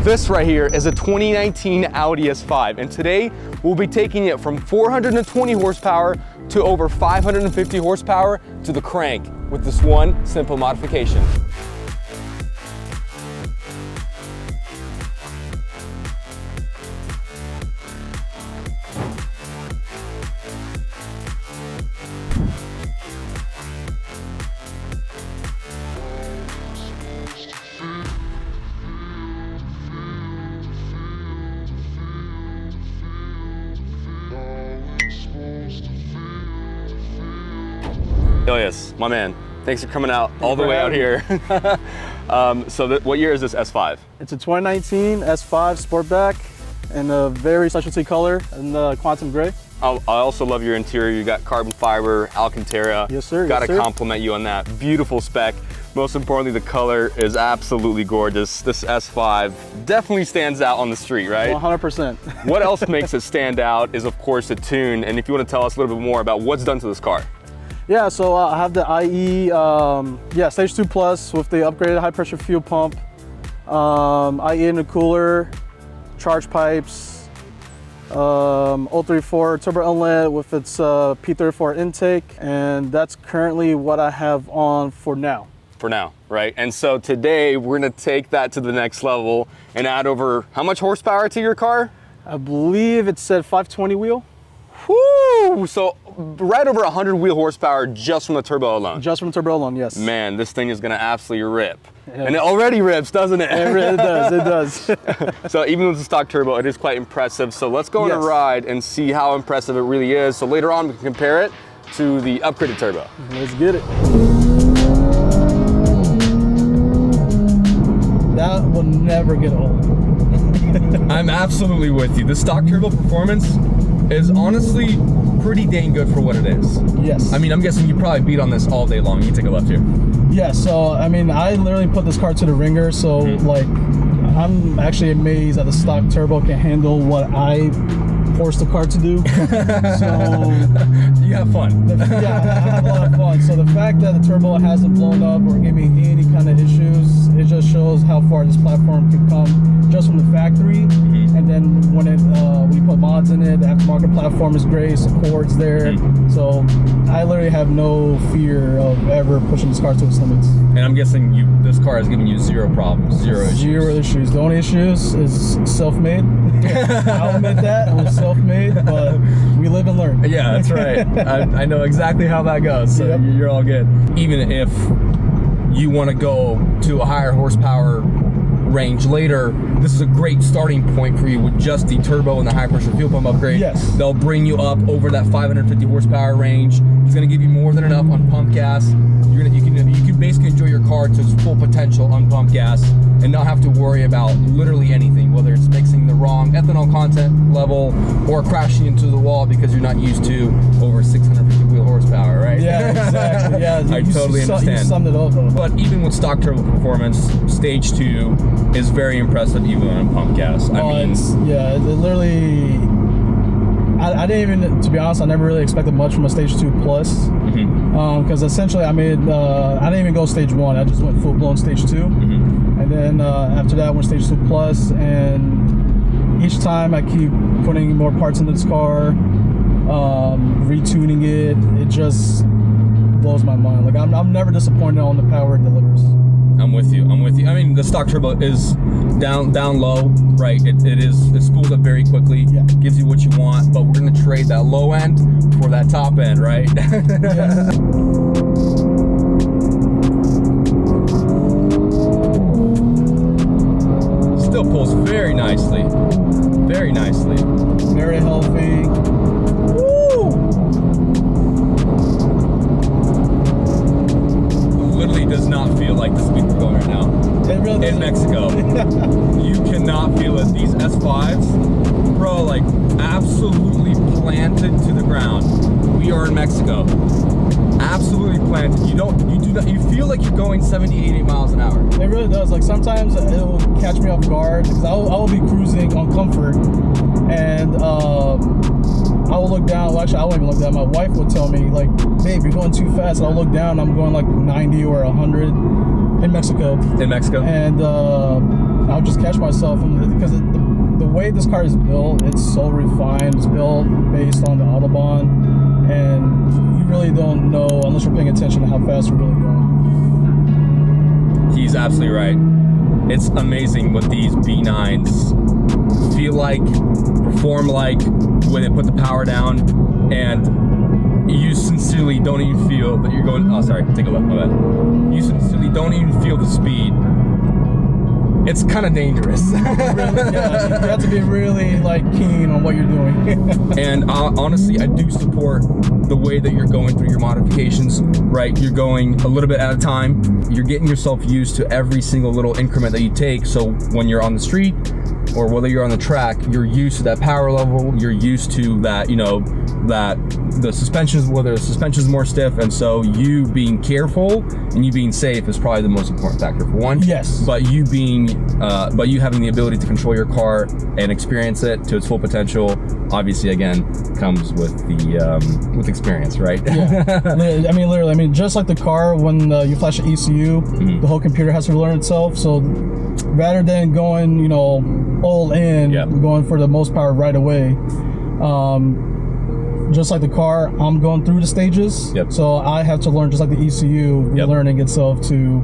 This right here is a 2019 Audi S5, and today we'll be taking it from 420 horsepower to over 550 horsepower to the crank with this one simple modification. Oh yes, my man. Thanks for coming out all the way out here. What year is this S5? It's a 2019 S5 Sportback in a very specialty color in the quantum gray. I also love your interior. You got carbon fiber, Alcantara. Yes, sir. Got to compliment you on that. Beautiful spec. Most importantly, the color is absolutely gorgeous. This S5 definitely stands out on the street, right? 100%. What else makes it stand out is, of course, the tune. And if you want to tell us a little bit more about what's done to this car. Yeah, so I have the IE, Stage 2 Plus with the upgraded high pressure fuel pump, IE in the cooler, charge pipes, 034 turbo inlet with its P34 intake, and that's currently what I have on for now. For now, right? And so today we're gonna take that to the next level and add over how much horsepower to your car? I believe it said 520 wheel. Whoo! So right over 100 wheel horsepower just from the turbo alone. Just from turbo alone, yes. Man, this thing is gonna absolutely rip. Yeah. And it already rips, doesn't it? It does, it does. So even with the stock turbo, it is quite impressive. So let's go on a ride and see how impressive it really is. So later on, we can compare it to the upgraded turbo. Let's get it. That will never get old. I'm absolutely with you. The stock turbo performance is honestly pretty dang good for what it is. Yes. I mean, I'm guessing you probably beat on this all day long. You can take a left here. Yeah, so I mean, I literally put this car to the ringer, so like, I'm actually amazed that the stock turbo can handle what I forced the car to do. So you have fun. Yeah, I have a lot of fun. So the fact that the turbo hasn't blown up or given me any kind of issues, it just shows how far this platform can come just from the factory. And then when we put mods in it, the aftermarket platform is great, support's there. So I literally have no fear of ever pushing this car to its limits. And I'm guessing this car has given you zero problems, zero issues. Zero issues. The only issues is self-made. I'll admit that, it was self-made, but we live and learn. Yeah, that's right. I know exactly how that goes, so you're all good. Even if you want to go to a higher horsepower range later, this is a great starting point for you with just the turbo and the high pressure fuel pump upgrade. Yes. They'll bring you up over that 550 horsepower range. It's going to give you more than enough on pump gas. You can basically enjoy your car to its full potential on pump gas and not have to worry about literally anything, whether it's mixing the wrong ethanol content level or crashing into the wall because you're not used to over 650 wheel horsepower, right? Yeah, exactly. Yeah, I totally understand. You summed it up. But even with stock turbo performance, stage 2 is very impressive even on pump gas. It literally, I didn't even, to be honest, I never really expected much from a stage 2 plus. Because essentially I didn't even go stage 1, I just went full blown stage 2. And then after that I went stage 2 plus, and each time I keep putting more parts into this car, retuning it, it just blows my mind. Like I'm never disappointed on the power it delivers. I'm with you. I mean, the stock turbo is down low, right? It spools up very quickly, gives you what you want, but we're gonna trade that low end for that top end, right? Yes. Still pulls very nicely. Very nicely. Very healthy. Woo! Literally does not feel like the speed we're going right now. It really doesn't. In Mexico. You cannot feel it. These S5s, bro, like absolutely planted to the ground. We are in Mexico. Absolutely planted. You feel like you're going 70, 80 miles an hour. It really does. Like sometimes it will catch me off guard because I will be cruising on comfort, and I will look down. Well, actually, I won't even look down. My wife will tell me, like, babe, you're going too fast. And I'll look down. I'm going like 90 or 100 in Mexico. In Mexico. And I'll just catch myself because the way this car is built, it's so refined. It's built based on the Autobahn, and you really don't know unless you're paying attention to how fast you're really going. He's absolutely right. It's amazing what these B9s feel like, perform like when they put the power down, and you sincerely don't even feel that you're going, oh sorry, take a look, my bad. You sincerely don't even feel the speed. It's kind of dangerous. Yeah, you have to be really like keen on what you're doing. And honestly, I do support the way that you're going through your modifications, right? You're going a little bit at a time. You're getting yourself used to every single little increment that you take. So when you're on the street or whether you're on the track, you're used to that power level. You're used to that, you know, that the suspensions, whether the suspension is more stiff, and so you being careful and you being safe is probably the most important factor for one. Yes. But you having the ability to control your car and experience it to its full potential, obviously, again, comes with the with experience, right? Yeah. I mean, literally. I mean, just like the car, when you flash the ECU, the whole computer has to learn itself. So rather than going, you know, all in, going for the most power right away. Just like the car, I'm going through the stages. So I have to learn, just like the ECU, learning itself to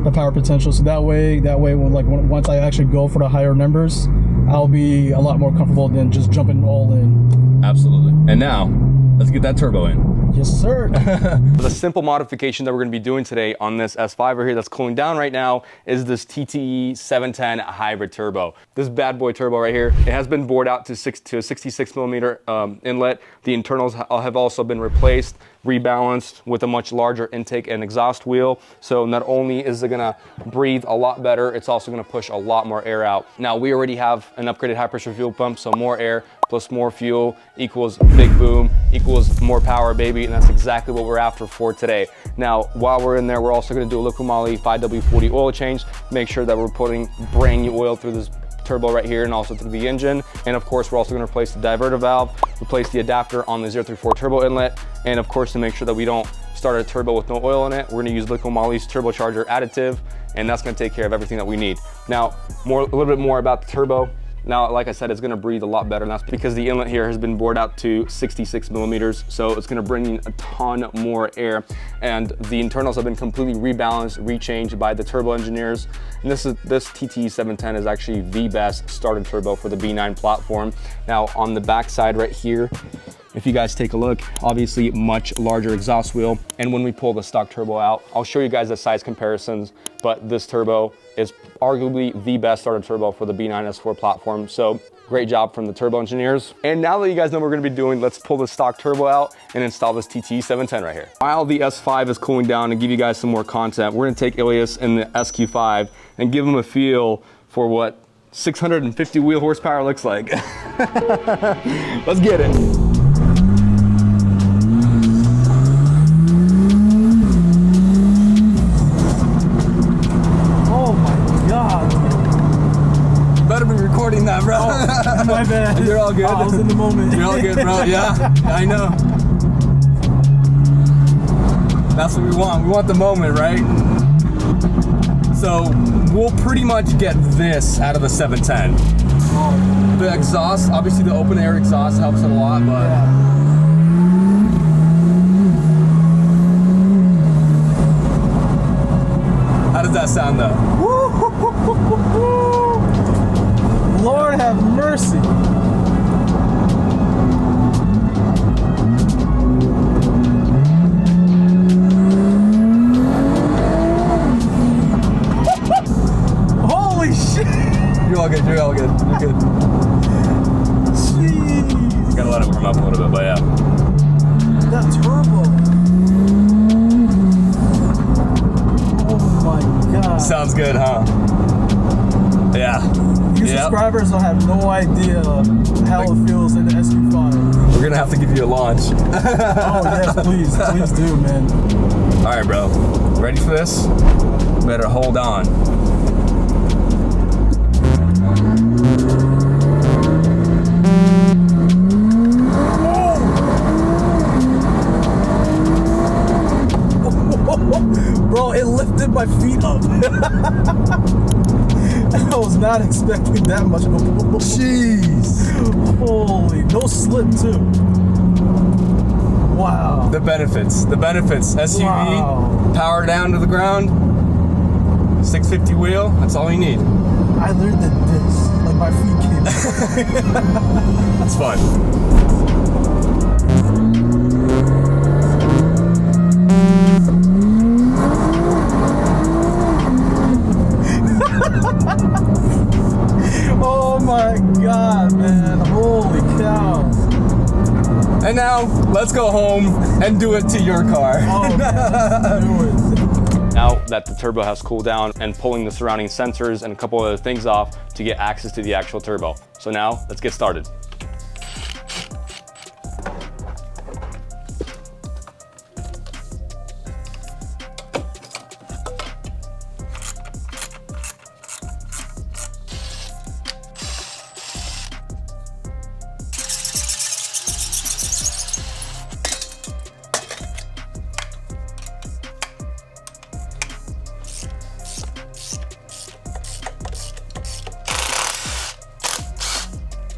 the power potential. So that way, once I actually go for the higher numbers, I'll be a lot more comfortable than just jumping all in. Absolutely. And now, let's get that turbo in. Yes, sir. The simple modification that we're going to be doing today on this S5 right here that's cooling down right now is this TTE 710 hybrid turbo. This bad boy turbo right here, it has been bored out to a 66 millimeter inlet. The internals have also been replaced, rebalanced with a much larger intake and exhaust wheel. So not only is it gonna breathe a lot better, it's also gonna push a lot more air out. Now we already have an upgraded high pressure fuel pump, so more air plus more fuel equals big boom, equals more power, baby, and that's exactly what we're after for today. Now, while we're in there, we're also gonna do a liquid moly 5W40 oil change, make sure that we're putting brand new oil through this turbo right here and also through the engine. And of course, we're also gonna replace the diverter valve, replace the adapter on the 034 turbo inlet, and of course, to make sure that we don't start a turbo with no oil in it, we're gonna use liquid moly's turbocharger additive, and that's gonna take care of everything that we need. Now, a little bit more about the turbo. Now, like I said, it's gonna breathe a lot better, and that's because the inlet here has been bored out to 66 millimeters, so it's gonna bring in a ton more air, and the internals have been completely rebalanced, rechanged by the turbo engineers, and this TTE 710 is actually the best starter turbo for the B9 platform. Now, on the back side right here, if you guys take a look, obviously much larger exhaust wheel, and when we pull the stock turbo out, I'll show you guys the size comparisons, but this turbo is arguably the best starter turbo for the B9 S4 platform. So great job from the turbo engineers. And now that you guys know what we're gonna be doing, let's pull the stock turbo out and install this TTE 710 right here. While the S5 is cooling down and give you guys some more content, we're gonna take Ilias in the SQ5 and give him a feel for what 650 wheel horsepower looks like. Let's get it. That, bro. Oh, my bad. You're all good. Oh, I was in the moment. You're all good, bro. Yeah, I know. That's what we want. We want the moment, right? So we'll pretty much get this out of the 710. Oh. The exhaust, obviously the open air exhaust helps it a lot, but yeah. How does that sound though? Lord have mercy. Holy shit. You're all good, you're all good, you're good. Jeez. Gotta let it warm up a little bit, but yeah. That turbo. Oh my God. Sounds good, huh? Yeah. You subscribers will have no idea how it feels in the SQ5. We're gonna have to give you a launch. Oh yes, please do, man. All right, bro. Ready for this? Better hold on. Bro, it lifted my feet up. That was not expecting that much of a blow. Jeez. Holy, no slip too. Wow. The benefits. SUV, Wow. power down to the ground, 650 wheel, that's all you need. I learned that this, like my feet came. That's fun. Oh my God, man. Holy cow. And now, let's go home and do it to your car. Oh, man, let's do it. Now that the turbo has cooled down and pulling the surrounding sensors and a couple other things off to get access to the actual turbo. So now, let's get started.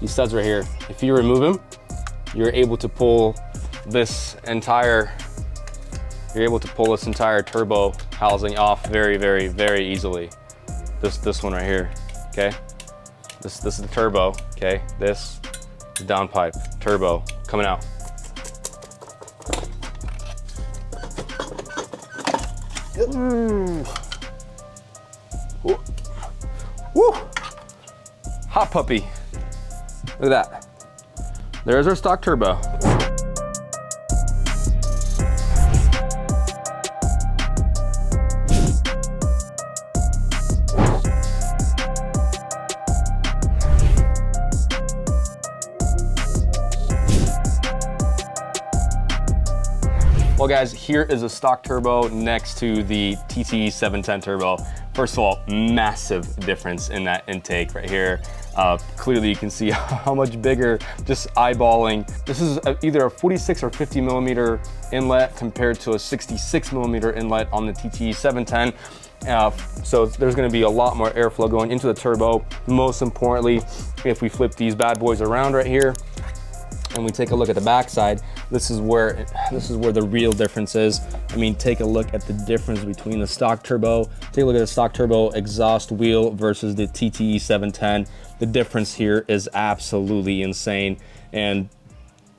These studs right here, if you remove them, you're able to pull this entire turbo housing off very, very, very easily. This one right here, okay? This is the turbo, okay? This is downpipe, turbo, coming out. Woo. Woo. Hot puppy. Look at that. There's our stock turbo. Well guys, here is a stock turbo next to the TTE 710 turbo. First of all, massive difference in that intake right here. Clearly you can see how much bigger, just eyeballing. This is either a 46 or 50 millimeter inlet compared to a 66 millimeter inlet on the TTE 710. So there's gonna be a lot more airflow going into the turbo. Most importantly, if we flip these bad boys around right here, and we take a look at the backside, this is where the real difference is. I mean, take a look at the difference between the stock turbo. Take a look at the stock turbo exhaust wheel versus the TTE 710. The difference here is absolutely insane. And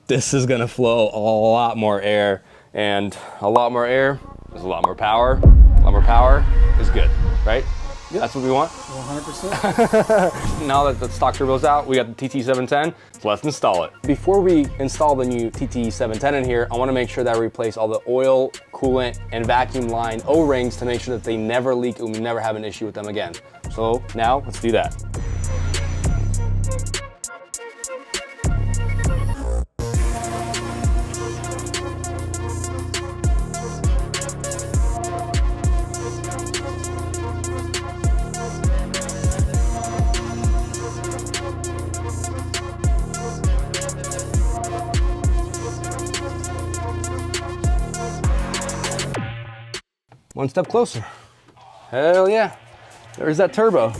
this is gonna flow a lot more air. And a lot more air is a lot more power. A lot more power is good, right? Yep. That's what we want? 100%. Now that the stock turbo's out, we got the TT 710, so let's install it. Before we install the new TT 710 in here, I wanna make sure that I replace all the oil, coolant, and vacuum line O-rings to make sure that they never leak and we never have an issue with them again. So now, let's do that. One step closer. Hell yeah. There's that turbo.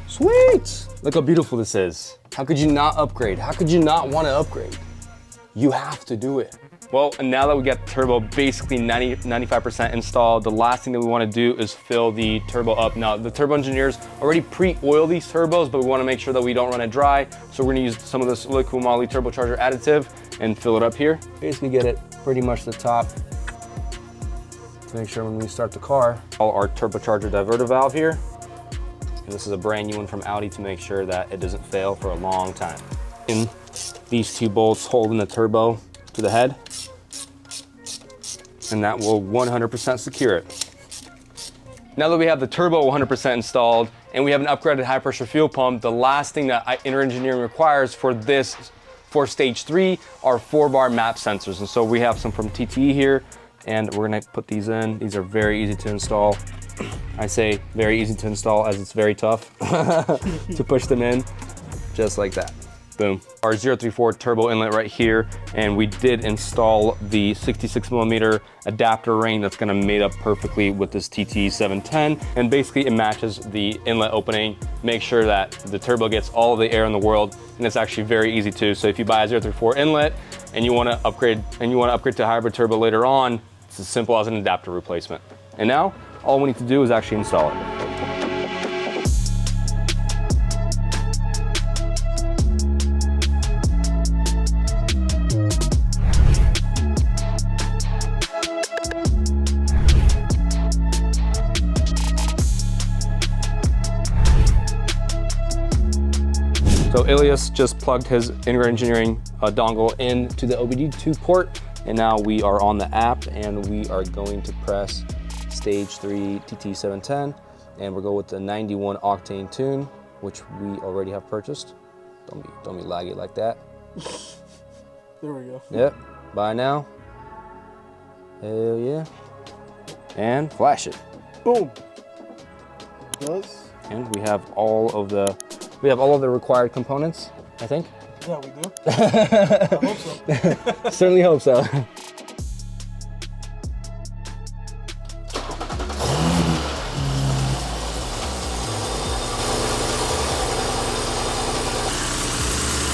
Sweet. Look how beautiful this is. How could you not upgrade? How could you not want to upgrade? You have to do it. Well, and now that we got the turbo basically 95% installed, the last thing that we want to do is fill the turbo up. Now, the turbo engineers already pre-oil these turbos, but we want to make sure that we don't run it dry. So we're going to use some of this liquid moly turbocharger additive and fill it up here. Basically get it pretty much to the top. Make sure when we start the car, all our turbocharger diverter valve here. And this is a brand new one from Audi to make sure that it doesn't fail for a long time. In these two bolts holding the turbo to the head, and that will 100% secure it. Now that we have the turbo 100% installed and we have an upgraded high pressure fuel pump, the last thing that inner engineering requires for stage 3 are 4-bar map sensors. And so we have some from TTE here, and we're gonna put these in. These are very easy to install. I say very easy to install as it's very tough to push them in, just like that. Boom. Our 034 turbo inlet right here, and we did install the 66mm adapter ring that's gonna mate up perfectly with this TT710, and basically it matches the inlet opening. Make sure that the turbo gets all of the air in the world, and it's actually very easy too. So if you buy a 034 inlet and you wanna upgrade to a hybrid turbo later on, it's as simple as an adapter replacement. And now, all we need to do is actually install it. So Ilias just plugged his Integrated Engineering dongle into the OBD2 port, and now we are on the app, and we are going to press Stage 3 TT710, and we'll go with the 91 octane tune, which we already have purchased. Don't be laggy like that. There we go. Yep, buy now. Hell yeah. And flash it. Boom. It does. And we have all of the required components, I think. Yeah, we do. I hope so. Certainly hope so.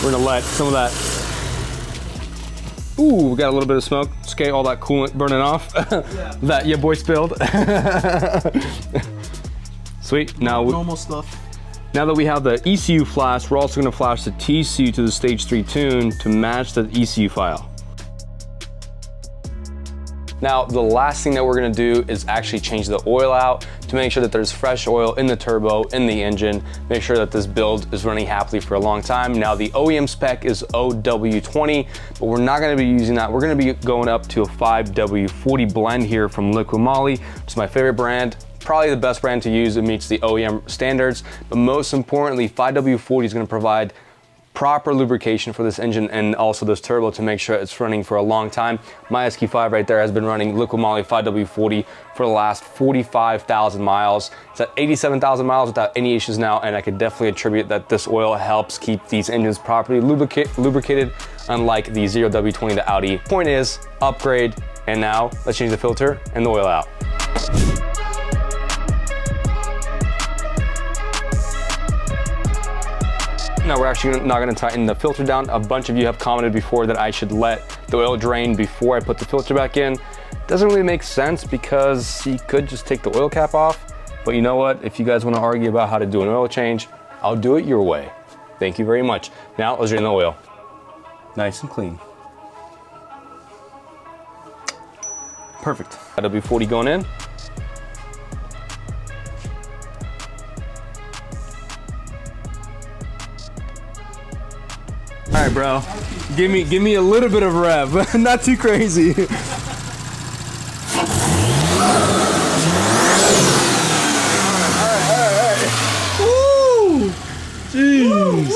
We're gonna let some of that, ooh, we got a little bit of smoke. Just get all that coolant burning off that your boy spilled. Sweet, now normal stuff. Now that we have the ECU flash, we're also gonna flash the TCU to the Stage 3 tune to match the ECU file. Now, the last thing that we're gonna do is actually change the oil out to make sure that there's fresh oil in the turbo, in the engine, make sure that this build is running happily for a long time. Now, the OEM spec is OW20, but we're not gonna be using that. We're gonna be going up to a 5W40 blend here from Liquid Moly, which is my favorite brand. Probably the best brand to use. It meets the OEM standards, but most importantly, 5W40 is gonna provide proper lubrication for this engine and also this turbo to make sure it's running for a long time. My SQ5 right there has been running Liquid Moly 5W40 for the last 45,000 miles. It's at 87,000 miles without any issues now, and I could definitely attribute that this oil helps keep these engines properly lubricated, unlike the 0W20 the Audi. Point is, upgrade, and now let's change the filter and the oil out. Now we're actually not gonna tighten the filter down. A bunch of you have commented before that I should let the oil drain before I put the filter back in. Doesn't really make sense because you could just take the oil cap off. But you know what? If you guys wanna argue about how to do an oil change, I'll do it your way. Thank you very much. Now let's drain the oil. Nice and clean. Perfect. W40 going in. All right, bro. Give me a little bit of rev, not too crazy. All right. Woo! Jeez.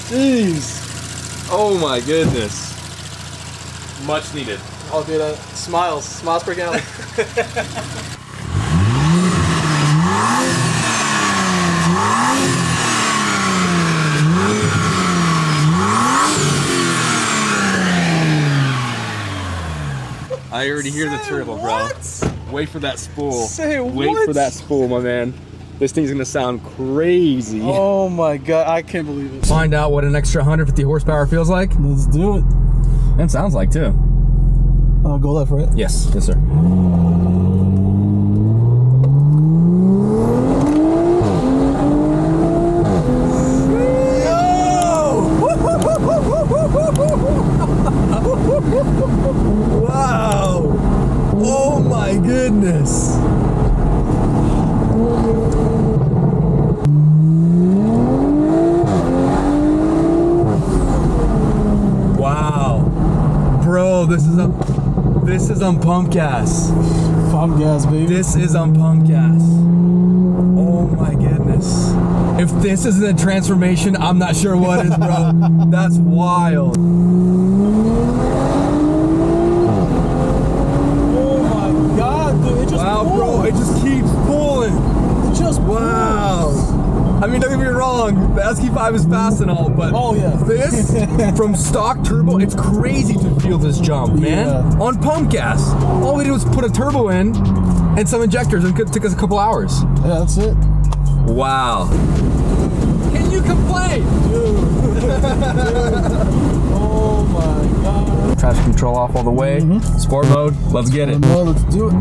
Jeez. Oh my goodness. Much needed. Oh, dude, smiles breaking out. I already hear the turbo, bro. What? Wait for that spool. Say Wait what? for that spool, my man. This thing's gonna sound crazy. Oh my God, I can't believe it. Find out what an extra 150 horsepower feels like. Let's do it. And sounds like too. I'll go left, right? Yes, yes, sir. Wow! Oh my goodness! Wow, bro, this is on pump gas. Pump gas, baby. This is on pump gas. Oh my goodness! If this isn't a transformation, I'm not sure what is, bro. That's wild. God, dude, it just Wow, pulls. bro, it just keeps pulling. It just Wow. pulls. I mean, don't get me wrong, the SQ5 is fast and all, but Oh, yeah. this, from stock turbo, it's crazy to feel this jump, man. Yeah. On pump gas, all we did was put a turbo in and some injectors, and it took us a couple hours. Yeah, that's it. Wow. Can you complain? Oh my God. Traction control off all the way. Sport mode, let's get it. Well, let's do it.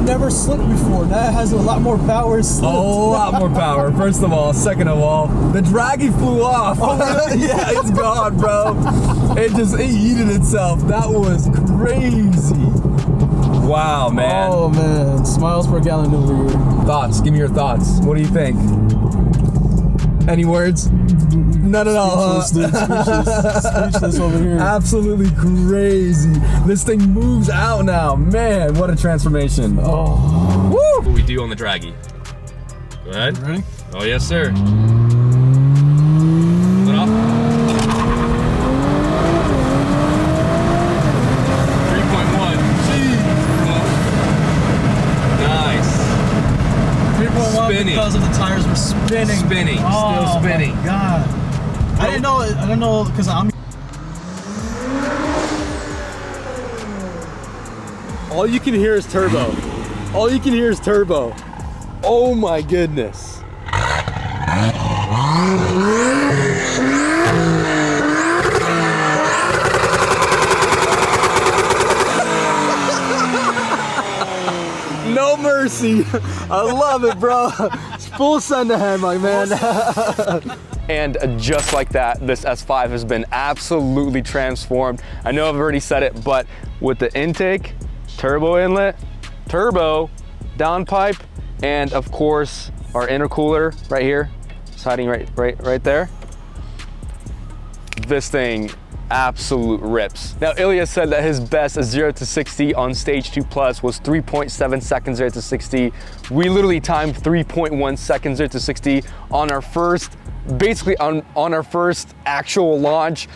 Never slipped before. That has a lot more power. A lot more power, first of all. Second of all, the draggy flew off. Oh, really? Yeah, it's gone, bro. It yeeted itself. That was crazy. Wow, man. Oh, man. Smiles per gallon over here. Thoughts? Give me your thoughts. What do you think? Any words? None at all. Speechless over here. Absolutely crazy. This thing moves out now. Man, what a transformation. Oh. Woo! What we do on the draggy. Go ahead. You ready? Oh, yes, sir. Let off. 3.1. Nice. 3.1 Spinning. because of the tires were spinning. Spinning. Oh, Still spinning. my God. I didn't know because I'm. All you can hear is turbo. All you can hear is turbo. Oh my goodness. No mercy. I love it, bro. Full send ahead, my man. And just like that, this S5 has been absolutely transformed. I know I've already said it, but with the intake, turbo inlet, turbo, downpipe, and of course, our intercooler right here, it's hiding right there. This thing absolute rips. Now, Ilya said that his best 0 to 60 on stage 2 plus was 3.7 seconds 0 to 60. We literally timed 3.1 seconds 0 to 60 on our first, basically on our first actual launch.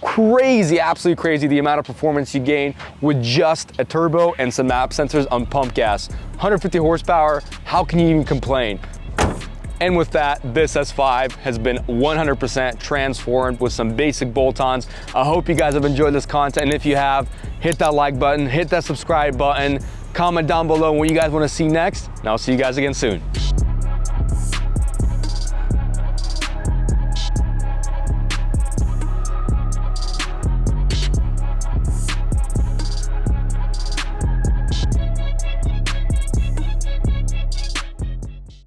Crazy, absolutely crazy the amount of performance you gain with just a turbo and some map sensors on pump gas. 150 horsepower, how can you even complain? And with that, this S5 has been 100% transformed with some basic bolt-ons. I hope you guys have enjoyed this content. And if you have, hit that like button, hit that subscribe button, comment down below what you guys want to see next, and I'll see you guys again soon.